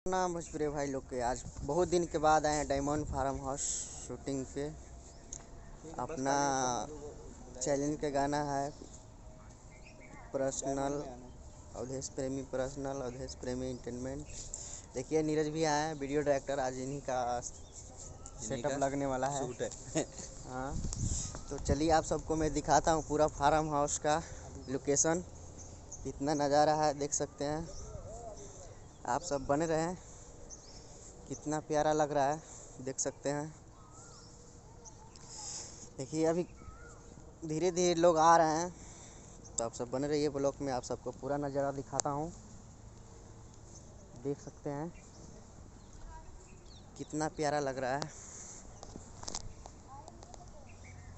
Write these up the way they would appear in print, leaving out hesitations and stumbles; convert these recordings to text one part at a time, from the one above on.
नाम भोजपुरी भाई लोग के आज बहुत दिन के बाद आए हैं डायमंड फार्म हाउस शूटिंग पे। अपना चैलेंज का गाना है पर्सनल अवधेश प्रेमी, पर्सनल अवधेश प्रेमी एंटरटेनमेंट। देखिए नीरज भी आए हैं वीडियो डायरेक्टर, आज इन्हीं का सेटअप लगने वाला है। हाँ, तो चलिए आप सबको मैं दिखाता हूँ पूरा फार्म हाउस का लोकेशन। कितना नज़ारा है देख सकते हैं, आप सब बने रहें। कितना प्यारा लग रहा है देख सकते हैं। देखिए अभी धीरे धीरे लोग आ रहे हैं, तो आप सब बने रहिए ब्लॉग में। आप सबको पूरा नज़ारा दिखाता हूँ, देख सकते हैं कितना प्यारा लग रहा है।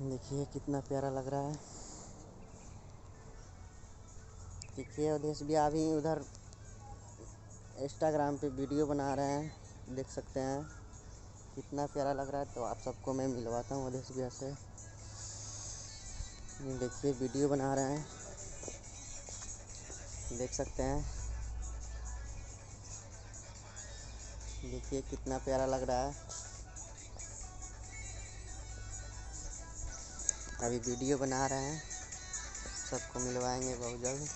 देखिए कितना प्यारा लग रहा है। देखिए अवधेश भी अभी उधर इंस्टाग्राम पे वीडियो बना रहे हैं, देख सकते हैं कितना प्यारा लग रहा है। तो आप सबको मैं मिलवाता हूँ अवधेश भैया से। देखिए वीडियो बना रहे हैं, देख सकते हैं। देखिए कितना प्यारा लग रहा है। अभी वीडियो बना रहे हैं, सबको मिलवाएंगे बहुत जल्द।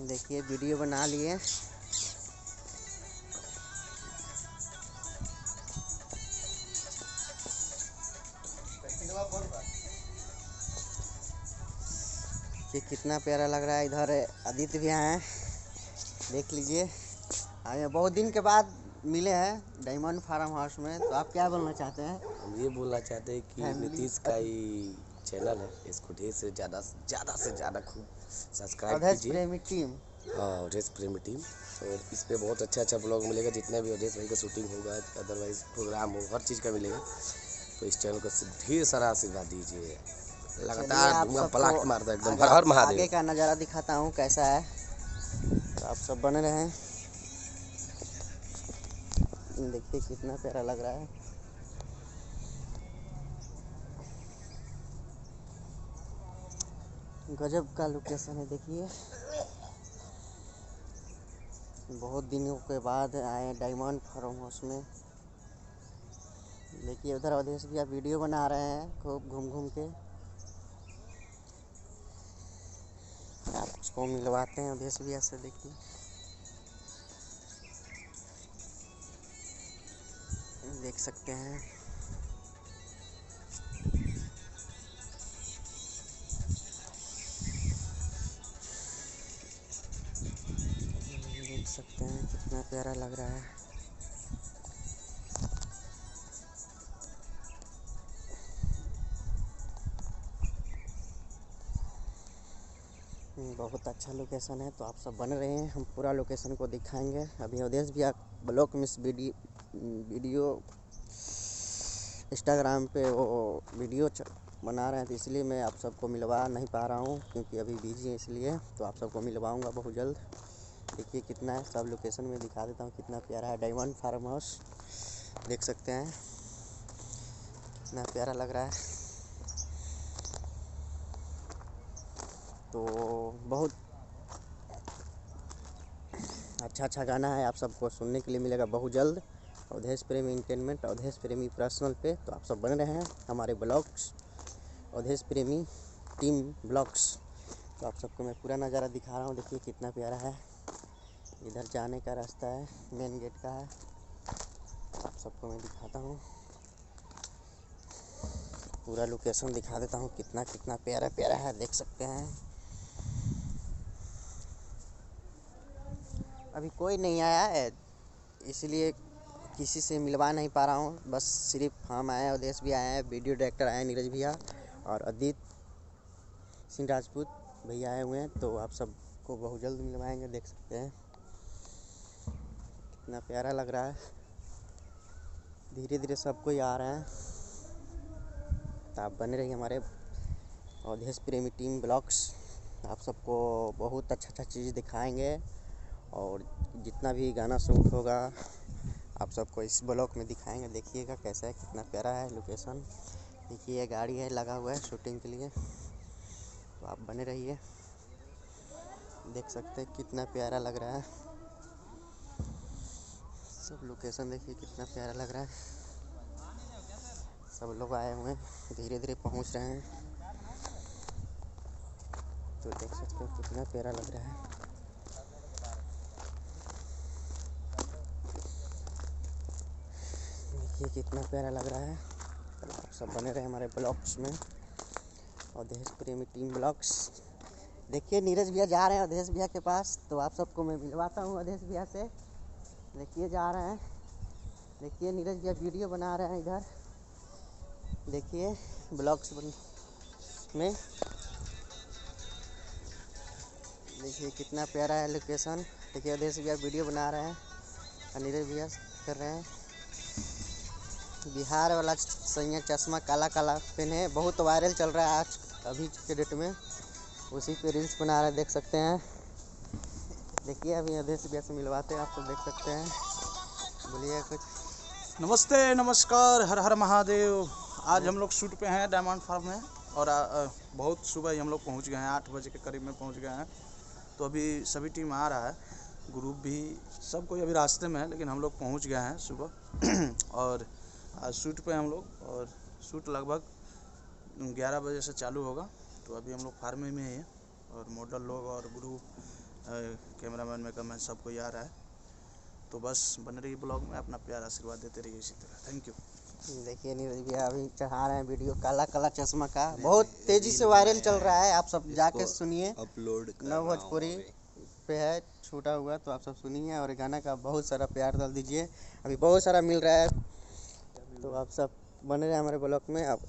देखिए वीडियो बना लिए। ये कितना प्यारा लग रहा है। इधर आदित्य भी आए हैं, देख लीजिए। आए बहुत दिन के बाद मिले हैं डायमंड फार्म हाउस में। तो आप क्या बोलना चाहते हैं? हम ये बोलना चाहते हैं कि नीतीश का ही चैनल है, इसको ढेर से ज़्यादा खूब सब्सक्राइब अवधेश कीजिए। प्रेमी टीम। हाँ, अवधेश प्रेमी टीम। और इस पे बहुत अच्छा ब्लॉग मिलेगा, जितना भी अवधेश भाई का शूटिंग होगा, अदरवाइज प्रोग्राम हो, हर चीज़ का मिलेगा। तो इस चैनल को ढेर सारा आशीर्वाद दीजिए। लगातार आप धुआं सबको पलाट मारता है एकदम। हर हर महादेव। आगे का नज़ारा दिखाता हूँ कैसा है, तो आप सब बने रहें। देखिए कितना प्यारा लग रहा है। गजब का लोकेशन है। देखिए बहुत दिनों के बाद आए डायमंड फार्म हाउस में। देखिए उधर अवधेश भैया वीडियो बना रहे हैं खूब घूम घूम के। आप उसको मिलवाते हैं अवधेश भैया से। देखिए देख सकते हैं। देख सकते हैं कितना प्यारा लग रहा है। बहुत अच्छा लोकेशन है, तो आप सब बन रहे हैं, हम पूरा लोकेशन को दिखाएंगे। अभी अवधेश भैया ब्लॉग में वीडियो इंस्टाग्राम पे वो वीडियो बना रहे हैं, तो इसलिए मैं आप सबको मिलवा नहीं पा रहा हूँ, क्योंकि अभी बिजी है इसलिए। तो आप सबको मिलवाऊँगा बहुत जल्द। देखिए कितना है, सब लोकेशन में दिखा देता हूँ कितना प्यारा है डायमंड फार्म हाउस। देख सकते हैं कितना प्यारा लग रहा है। तो बहुत अच्छा गाना है, आप सबको सुनने के लिए मिलेगा बहुत जल्द। अवधेश प्रेमी एंटरटेनमेंट, अवधेश प्रेमी पर्सनल पे। तो आप सब बन रहे हैं हमारे ब्लॉग्स अवधेश प्रेमी टीम ब्लॉग्स। तो आप सबको मैं पूरा नज़ारा दिखा रहा हूँ। देखिए कितना प्यारा है। इधर जाने का रास्ता है, मेन गेट का है। आप सबको मैं दिखाता हूँ, पूरा लोकेशन दिखा देता हूँ कितना कितना प्यारा प्यारा है, देख सकते हैं। अभी कोई नहीं आया है, इसलिए किसी से मिलवा नहीं पा रहा हूँ। बस सिर्फ हम आए हैं, अवधेश भी आए हैं, वीडियो डायरेक्टर आए हैं नीरज भैया, और अदित सिंह राजपूत भैया आए हुए हैं। तो आप सबको बहुत जल्द मिलवाएंगे, देख सकते हैं कितना प्यारा लग रहा है। धीरे धीरे सब कोई आ रहे हैं, तो आप बने रहिए हमारे अवधेश प्रेमी टीम ब्लॉग्स। आप सबको बहुत अच्छा चीज़ दिखाएंगे, और जितना भी गाना शूट होगा आप सबको इस ब्लॉग में दिखाएंगे। देखिएगा कैसा है, कितना प्यारा है लोकेशन। देखिए गाड़ी है लगा हुआ है शूटिंग के लिए, तो आप बने रहिए। देख सकते हैं कितना प्यारा लग रहा है। सब लोकेशन देखिए कितना प्यारा लग रहा है। सब लोग आए हुए हैं, धीरे धीरे पहुंच रहे हैं। तो देख सकते हो कितना प्यारा लग रहा है। देखिए कितना प्यारा लग रहा है। तो आप सब बने रहे हमारे ब्लॉग्स में, अवधेश प्रेमी टीम ब्लॉग्स। देखिए नीरज भैया जा रहे हैं अवधेश भैया के पास, तो आप सबको मैं मिलवाता हूँ अवधेश भैया से। देखिए जा रहे हैं, देखिए नीरज भैया वीडियो बना रहे हैं इधर। देखिए ब्लॉग्स में देखिए कितना प्यारा है लोकेशन। देखिए अवधेश भैया वीडियो बना रहे हैं और नीरज भैया कर रहे हैं। बिहार वाला सैया चश्मा काला काला पहने, बहुत वायरल चल रहा है आज अभी के डेट में, उसी पे रील्स बना रहे हैं, देख सकते हैं। देखिए अभी अवधेश भैया से मिलवाते हैं, आप सब देख सकते हैं। बोलिए कुछ। नमस्ते, नमस्कार, हर हर महादेव। आज हम लोग शूट पे हैं डायमंड फार्म में और बहुत सुबह ही हम लोग पहुंच गए हैं, 8 बजे के करीब में पहुंच गए हैं। तो अभी सभी टीम आ रहा है, ग्रुप भी, सब कोई अभी रास्ते में है, लेकिन हम लोग पहुंच गए हैं सुबह। और आज शूट पे हम लोग, और शूट लगभग 11 बजे से चालू होगा। तो अभी हम लोग फार्म में ही हैं और मॉडल लोग और ग्रुप, कैमरामैन मेकअपमैन सब कोई आ रहा है। तो बस बने रहिए ब्लॉग में, अपना प्यार आशीर्वाद देते रहिए इसी तरह। Thank you. देखिए नीरज भैया अभी चढ़ा रहे हैं वीडियो काला काला चश्मा का, बहुत तेजी से वायरल चल रहा है। आप सब जाके सुनिए, अपलोड नव भोजपुरी पे है छूटा हुआ, तो आप सब सुनिए और गाना का बहुत सारा प्यार डाल दीजिए, अभी बहुत सारा मिल रहा है। तो आप सब बने रहे हमारे ब्लॉग में। आप